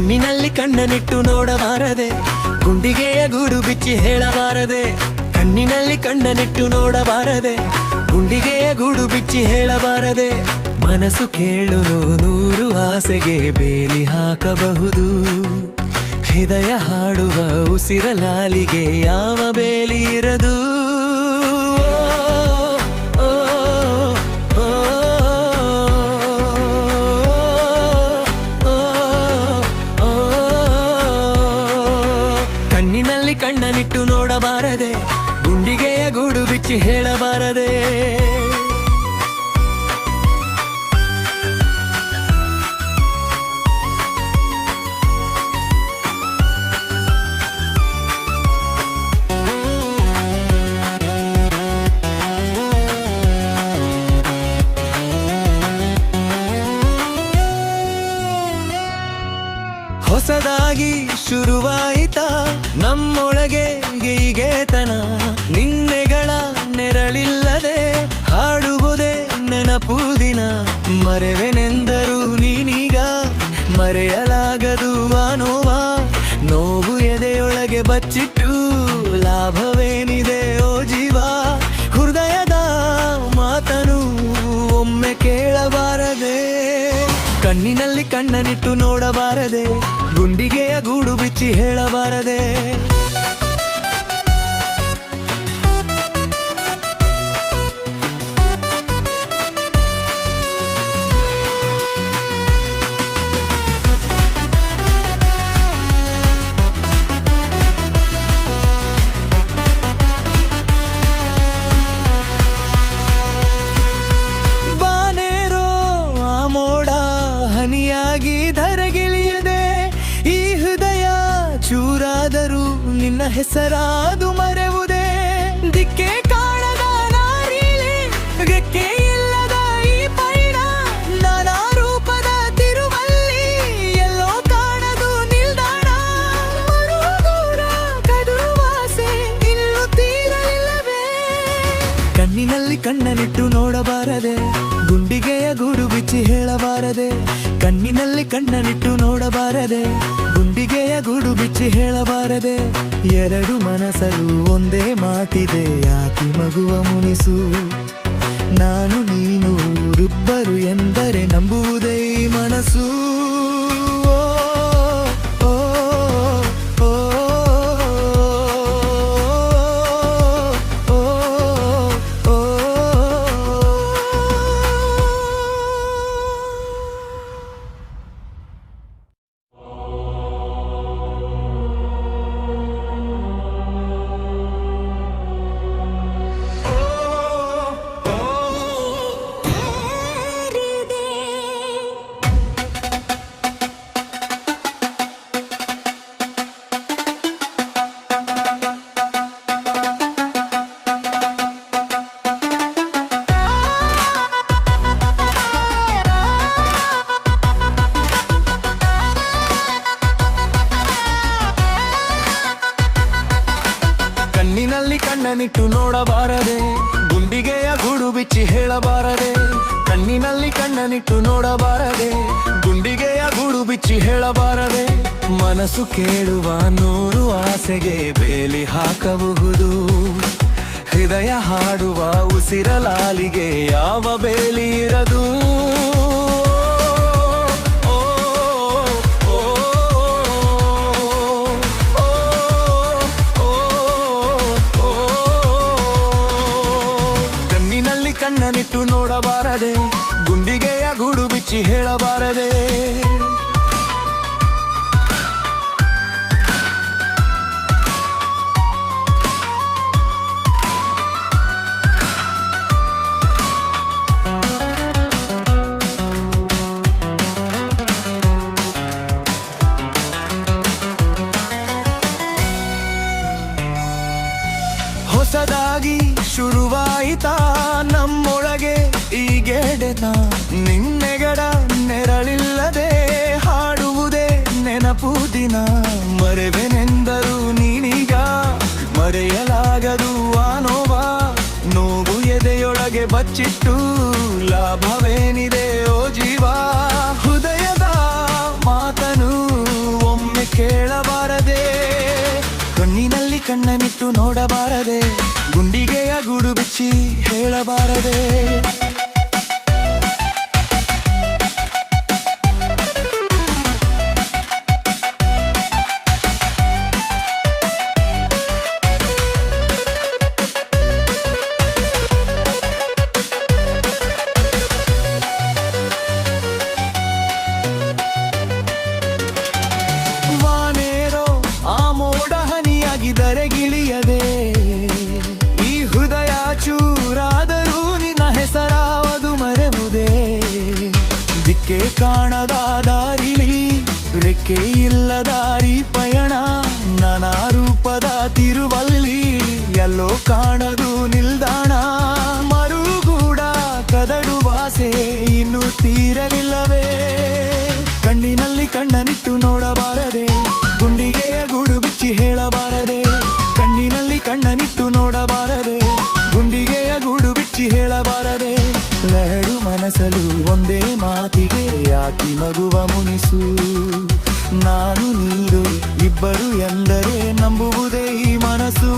ಕಣ್ಣಿನಲ್ಲಿ ಕಣ್ಣನಿಟ್ಟು ನೋಡಬಾರದೆ, ಗುಂಡಿಗೆಯ ಗೂಡು ಬಿಚ್ಚಿ ಹೇಳಬಾರದೆ. ಕಣ್ಣಿನಲ್ಲಿ ಕಣ್ಣನಿಟ್ಟು ನೋಡಬಾರದೆ, ಗುಂಡಿಗೆಯ ಗೂಡು ಬಿಚ್ಚಿ ಹೇಳಬಾರದೆ. ಮನಸ್ಸು ಕೇಳಲು ನೂರು ಆಸೆಗೆ ಬೇಲಿ ಹಾಕಬಹುದು, ಹೃದಯ ಹಾಡುವ ಉಸಿರಲಾಲಿಗೆ ಯಾವ ಬೇಲಿ ಇರದು. ಕಣ್ಣಿನಲ್ಲಿ ಕಣ್ಣನಿಟ್ಟು ನೋಡಬಾರದೆ, ಗುಂಡಿಗೆಯ ಗೂಡು ಬಿಚ್ಚಿ ಹೇಳಬಾರದೆ. ಹೊಸದಾಗಿ ಶುರುವಾಯಿತಾ ನಮ್ಮೊಳಗೆ ಗೀಗೆತನ, ನಿನ್ನೆಗಳ ನೆರಳಿಲ್ಲದೆ ಹಾಡುವುದೇ ನೆನಪು ದಿನ. ಮರೆವೆನೆಂದರು ನೀನೀಗ ಮರೆಯಲಾಗದು ನೋವ, ನೋವು ಎದೆಯೊಳಗೆ ಬಚ್ಚಿಟ್ಟು ಲಾಭವೇನಿದೆ ಓ ಜೀವ. ಹೃದಯದ ಮಾತನು ಒಮ್ಮೆ ಕೇಳಬಾರದೆ, ಕಣ್ಣಿನಲ್ಲಿ ಕಣ್ಣನಿಟ್ಟು ನೋಡಬಾರದೆ, ಗುಂಡಿಗೆಯ ಗೂಡು ಬಿಚ್ಚಿ ಹೇಳಬಾರದೆ. ಬಾನೇರೋ ಆ ಮೋಡ ಹನಿಯಾಗಿ ಧರೆಗಿಳಿಯದೆ, ಈ ಹೃದಯ ಚೂರಾದರೂ ನಿನ್ನ ಹೆಸರಾದು ಮರೆವುದೇ. ದಿಕ್ಕೆ ಕಾಣದ ನಾರೀಲೆ ಗೆಕ್ಕೆ ಇಲ್ಲದ ಈ ಪಯಣ, ನಾನಾ ರೂಪದ ತಿರುವಲ್ಲಿ ಎಲ್ಲೋ ಕಾಣದು ನಿಲ್ದಾಣ. ಮರುದೂರ ಕದುವಾಸೆ ಇನ್ನು ತೀರಲಿಲ್ಲವೇ, ಕಣ್ಣಿನಲ್ಲಿ ಕಣ್ಣನಿಟ್ಟು ನೋಡಬಾರದೆ, ಗುಂಡಿಗೆಯ ಗೂಡು ಬಿಚ್ಚಿ ಹೇಳಬಾರದೆ. ಕಣ್ಣಿನಲ್ಲಿ ಕಣ್ಣನಿಟ್ಟು ನೋಡಬಾರದೆ, ಗುಂಡಿಗೆಯ ಗೂಡು ಬಿಚ್ಚಿ ಹೇಳಬಾರದೆ. ಎರಡು ಮನಸ್ಸಲು ಒಂದೇ ಮಾತಿದೆ, ಯಾಕೆ ಮಗುವ ಮುನಿಸು. ನಾನು ನೀನು ಇಬ್ಬರು ಎಂದರೆ ನಂಬುವುದೇ ಈ ಮನಸ್ಸು. ಕಣ್ಣಿನಲ್ಲಿ ಕಣ್ಣನಿಟ್ಟು ನೋಡಬಾರದೆ, ಗುಂಡಿಗೆಯ ಗೂಡು ಬಿಚ್ಚಿ ಹೇಳಬಾರದೆ. ಕಣ್ಣಿನಲ್ಲಿ ಕಣ್ಣನಿಟ್ಟು ನೋಡಬಾರದೆ, ಗುಂಡಿಗೆಯ ಗೂಡು ಬಿಚ್ಚಿ ಹೇಳಬಾರದೆ. ಮನಸ್ಸು ಕೇಳುವ ನೂರು ಆಸೆಗೆ ಬೇಲಿ ಹಾಕಬಹುದು, ಹೃದಯ ಹಾಡುವ ಉಸಿರಲಾಲಿಗೆ ಯಾವ ಬೇಲಿ ಇರದು. ಕಣ್ಣನಿಟ್ಟು ನೋಡಬಾರದೆ, ಗುಂಡಿಗೆಯ ಗೂಡು ಬಿಚ್ಚಿ ಹೇಳಬಾರದೆ. ಹೊಸದಾಗಿ ಶುರುವಾಯಿತಾ ನಮ್ಮೊಳಗೆ ಈ ಗೆಳೆತ, ನಿನ್ನೆಗಡ ನೆರಳಿಲ್ಲದೆ ಹಾಡುವುದೇ ನೆನಪು ದಿನ. ಮರೆವೆನೆಂದರು ನೀನೀಗ ಮರೆಯಲಾಗದು ನೋವ, ನೋವು ಎದೆಯೊಳಗೆ ಬಚ್ಚಿಟ್ಟು ಲಾಭವೇನಿದೆ ಓ ಜೀವ. ಹೃದಯದ ಮಾತನು ಕಣ್ಣನಿಟ್ಟು ನೋಡಬಾರದೆ, ಗುಂಡಿಗೆಯ ಗೂಡು ಬಿಚ್ಚಿ ಹೇಳಬಾರದೆ. ಗಿಳಿಯದೆ ಈ ಹೃದಯ ಚೂರಾದರೂ ನಿನ್ನ ಹೆಸರಾವದು ಮರೆವುದೇ. ದಿಕ್ಕೆ ಕಾಣದ ದಾರಿಲಿ ರೆಕ್ಕೆ ಇಲ್ಲ ದಾರಿ ಪಯಣ, ನಾನಾ ರೂಪದ ತಿರುವಲ್ಲಿ ಎಲ್ಲೋ ಕಾಣದು ನಿಲ್ದಾಣ. ಮರುಗೂಡ ಕದಡುವಾಸೆ ಇನ್ನು ತೀರಲಿಲ್ಲವೇ, ಕಣ್ಣಿನಲ್ಲಿ ಕಣ್ಣನಿಟ್ಟು ನೋಡಬಾರದೆ, ಗುಂಡಿಗೆಯ ಗೂಡು ಬಿಚ್ಚಿ ಹೇಳಬಾರದೆ. ಕಣ್ಣಿನಲ್ಲಿ ಕಣ್ಣನಿಟ್ಟು ನೋಡಬಾರದೆ, ಗುಂಡಿಗೆಯ ಗೂಡು ಬಿಚ್ಚಿ ಹೇಳಬಾರದೆ. ಎರಡು ಮನಸ್ಸಲು ಒಂದೇ ಮಾತಿಗೆ ಯಾಕಿ ಮಗುವ ಮುನಿಸು, ನಾನು ನೀರು ಇಬ್ಬರು ಎಂದರೆ ನಂಬುವುದೇ ಈ ಮನಸ್ಸು.